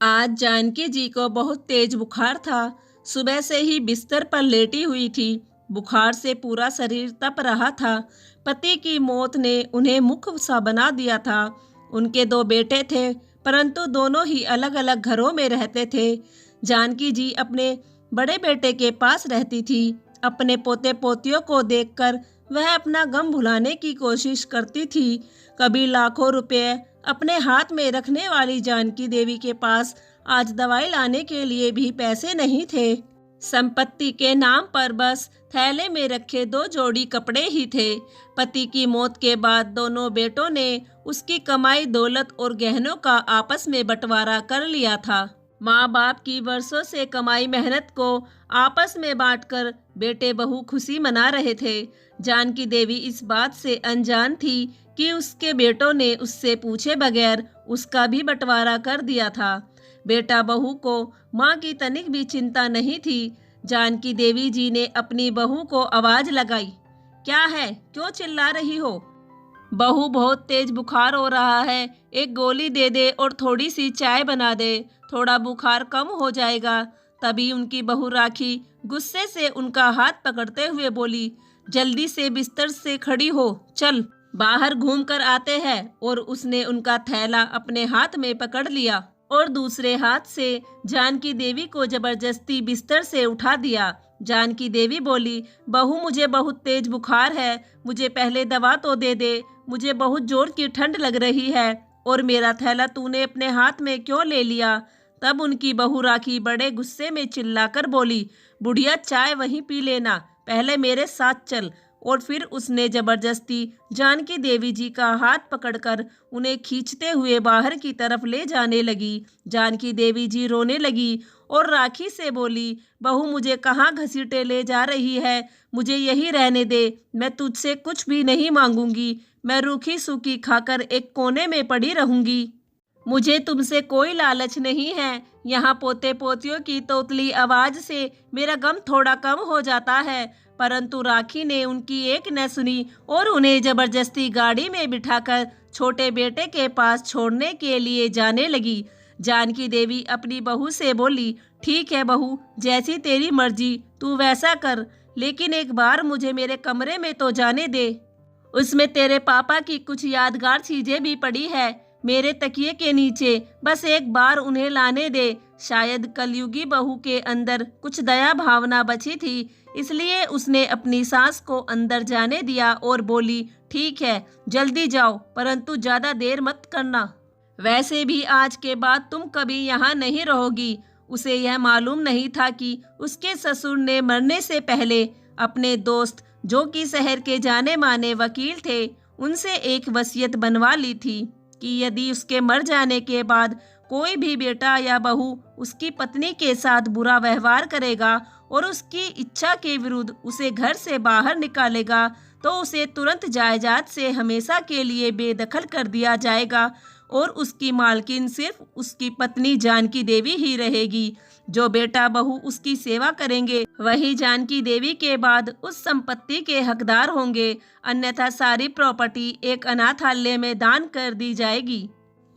आज जानकी जी को बहुत तेज बुखार था। सुबह से ही बिस्तर पर लेटी हुई थी। बुखार से पूरा शरीर तप रहा था। पति की मौत ने उन्हें मुख सा बना दिया था। उनके दो बेटे थे, परंतु दोनों ही अलग अलग घरों में रहते थे। जानकी जी अपने बड़े बेटे के पास रहती थी। अपने पोते पोतियों को देखकर वह अपना गम भुलाने की कोशिश करती थी। कभी लाखों रुपए अपने हाथ में रखने वाली जानकी देवी के पास आज दवाई लाने के लिए भी पैसे नहीं थे। संपत्ति के नाम पर बस थैले में रखे दो जोड़ी कपड़े ही थे। पति की मौत के बाद दोनों बेटों ने उसकी कमाई दौलत और गहनों का आपस में बंटवारा कर लिया था। माँ बाप की वर्षों से कमाई मेहनत को आपस में बांटकर बेटे बहू खुशी मना रहे थे। जानकी देवी इस बात से अनजान थी कि उसके बेटों ने उससे पूछे बगैर उसका भी बंटवारा कर दिया था। बेटा बहू को माँ की तनिक भी चिंता नहीं थी। जानकी देवी जी ने अपनी बहू को आवाज लगाई, क्या है, क्यों चिल्ला रही हो? बहू, बहुत तेज बुखार हो रहा है, एक गोली दे दे और थोड़ी सी चाय बना दे, थोड़ा बुखार कम हो जाएगा। तभी उनकी बहू राखी गुस्से से उनका हाथ पकड़ते हुए बोली, जल्दी से बिस्तर से खड़ी हो, चल बाहर घूम कर आते हैं। और उसने उनका थैला अपने हाथ में पकड़ लिया और दूसरे हाथ से जानकी देवी को जबरदस्ती बिस्तर से उठा दिया। जानकी देवी बोली, बहू, मुझे बहुत तेज बुखार है, मुझे पहले दवा तो दे दे, मुझे बहुत जोर की ठंड लग रही है, और मेरा थैला तूने अपने हाथ में क्यों ले लिया? तब उनकी बहू राखी बड़े गुस्से में चिल्लाकर बोली, बुढ़िया, चाय वहीं पी लेना, पहले मेरे साथ चल। और फिर उसने जबरदस्ती जानकी देवी जी का हाथ पकड़कर उन्हें खींचते हुए बाहर की तरफ ले जाने लगी। जानकी देवी जी रोने लगी और राखी से बोली, बहू, मुझे कहाँ घसीटे ले जा रही है? मुझे यही रहने दे, मैं तुझसे कुछ भी नहीं मांगूंगी, मैं रूखी सूखी खाकर एक कोने में पड़ी रहूंगी। मुझे तुमसे कोई लालच नहीं है। यहाँ पोते पोतियों की तोतली आवाज से मेरा गम थोड़ा कम हो जाता है। परंतु राखी ने उनकी एक न सुनी और उन्हें जबरदस्ती गाड़ी में बिठाकर छोटे बेटे के पास छोड़ने के लिए जाने लगी। जानकी देवी अपनी बहू से बोली, ठीक है बहू, जैसी तेरी मर्जी, तू वैसा कर, लेकिन एक बार मुझे मेरे कमरे में तो जाने दे। उसमें तेरे पापा की कुछ यादगार चीजें भी पड़ी है, मेरे तकिए के नीचे, बस एक बार उन्हें लाने दे। शायद कलयुगी बहू के अंदर कुछ दया भावना बची थी, इसलिए उसने अपनी सास को अंदर जाने दिया और बोली, ठीक है, जल्दी जाओ, परंतु ज्यादा देर मत करना। वैसे भी आज के बाद तुम कभी यहाँ नहीं रहोगी। उसे यह मालूम नहीं था कि उसके ससुर ने मरने से पहले अपने दोस्त, जो कि शहर के जाने माने वकील थे, उनसे एक वसीयत बनवा ली थी कि यदि उसके मर जाने के बाद कोई भी बेटा या बहू उसकी पत्नी के साथ बुरा व्यवहार करेगा और उसकी इच्छा के विरुद्ध उसे घर से बाहर निकालेगा, तो उसे तुरंत जायदाद से हमेशा के लिए बेदखल कर दिया जाएगा और उसकी मालकिन सिर्फ उसकी पत्नी जानकी देवी ही रहेगी। जो बेटा बहू उसकी सेवा करेंगे वही जानकी देवी के बाद उस संपत्ति के हकदार होंगे, अन्यथा सारी प्रॉपर्टी एक अनाथालय में दान कर दी जाएगी।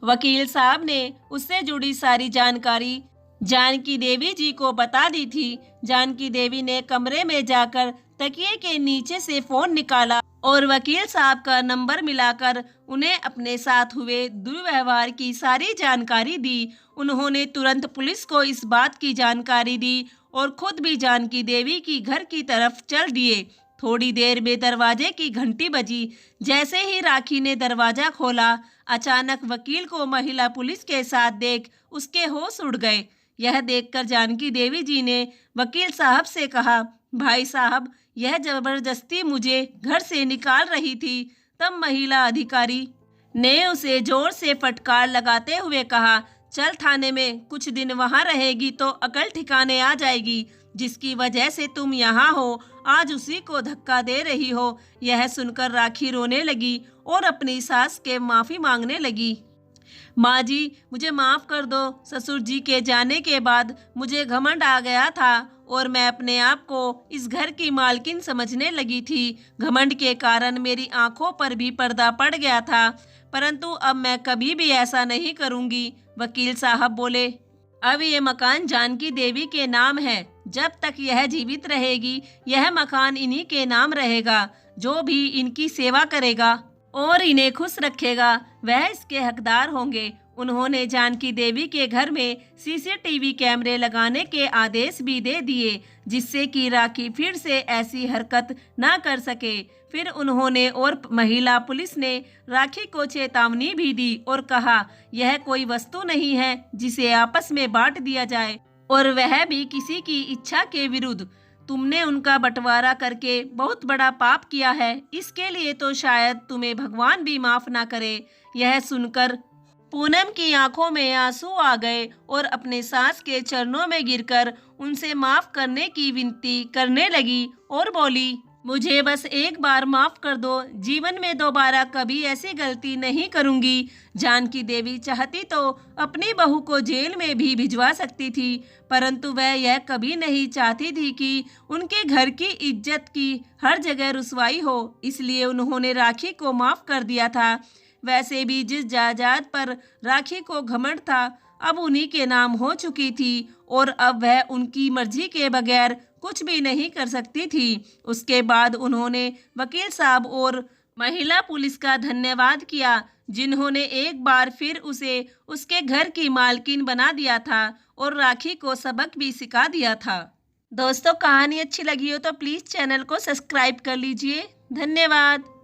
वकील साहब ने उससे जुड़ी सारी जानकारी जानकी देवी जी को बता दी थी। जानकी देवी ने कमरे में जाकर तकिए के नीचे से फोन निकाला और वकील साहब का नंबर मिलाकर उन्हें अपने साथ हुए दुर्व्यवहार की सारी जानकारी दी। उन्होंने तुरंत पुलिस को इस बात की जानकारी दी और खुद भी जानकी देवी की घर की तरफ चल दिए। थोड़ी देर में दरवाजे की घंटी बजी। जैसे ही राखी ने दरवाजा खोला, अचानक वकील को महिला पुलिस के साथ देख उसके होश उड़ गए। यह देखकर जानकी देवी जी ने वकील साहब से कहा, भाई साहब, यह जबरदस्ती मुझे घर से निकाल रही थी। तब महिला अधिकारी ने उसे जोर से फटकार लगाते हुए कहा, चल थाने में, कुछ दिन वहां रहेगी तो अकल ठिकाने आ जाएगी। जिसकी वजह से तुम यहाँ हो, आज उसी को धक्का दे रही हो। यह सुनकर राखी रोने लगी और अपनी सास के माफी मांगने लगी। माँ जी, मुझे माफ कर दो। ससुर जी के जाने के बाद मुझे घमंड आ गया था और मैं अपने आप को इस घर की मालकिन समझने लगी थी। घमंड के कारण मेरी आंखों पर भी पर्दा पड़ गया था, परंतु अब मैं कभी भी ऐसा नहीं करूंगी। वकील साहब बोले, अब ये मकान जानकी देवी के नाम है। जब तक यह जीवित रहेगी, यह मकान इन्हीं के नाम रहेगा। जो भी इनकी सेवा करेगा और इन्हें खुश रखेगा, वह इसके हकदार होंगे। उन्होंने जानकी देवी के घर में सीसीटीवी कैमरे लगाने के आदेश भी दे दिए, जिससे कि राखी फिर से ऐसी हरकत ना कर सके। फिर उन्होंने और महिला पुलिस ने राखी को चेतावनी भी दी और कहा, यह कोई वस्तु नहीं है जिसे आपस में बांट दिया जाए, और वह भी किसी की इच्छा के विरुद्ध। तुमने उनका बंटवारा करके बहुत बड़ा पाप किया है। इसके लिए तो शायद तुम्हें भगवान भी माफ ना करे। यह सुनकर पूनम की आंखों में आंसू आ गए और अपने सास के चरणों में गिरकर उनसे माफ करने की विनती करने लगी और बोली, मुझे बस एक बार माफ कर दो। जीवन में दोबारा कभी ऐसी गलती नहीं करूंगी। जानकी देवी चाहती तो अपनी बहू को जेल में भी भिजवा सकती थी, परंतु वह यह कभी नहीं चाहती थी कि उनके घर की इज्जत की हर जगह रुसवाई हो। इसलिए उन्होंने राखी को माफ कर दिया था। वैसे भी जिस जायदाद पर राखी को घमंड था, अब उन्हीं के नाम हो चुकी थी और अब वह उनकी मर्जी के बगैर कुछ भी नहीं कर सकती थी। उसके बाद उन्होंने वकील साहब और महिला पुलिस का धन्यवाद किया, जिन्होंने एक बार फिर उसे उसके घर की मालकिन बना दिया था और राखी को सबक भी सिखा दिया था। दोस्तों, कहानी अच्छी लगी हो तो प्लीज़ चैनल को सब्सक्राइब कर लीजिए। धन्यवाद।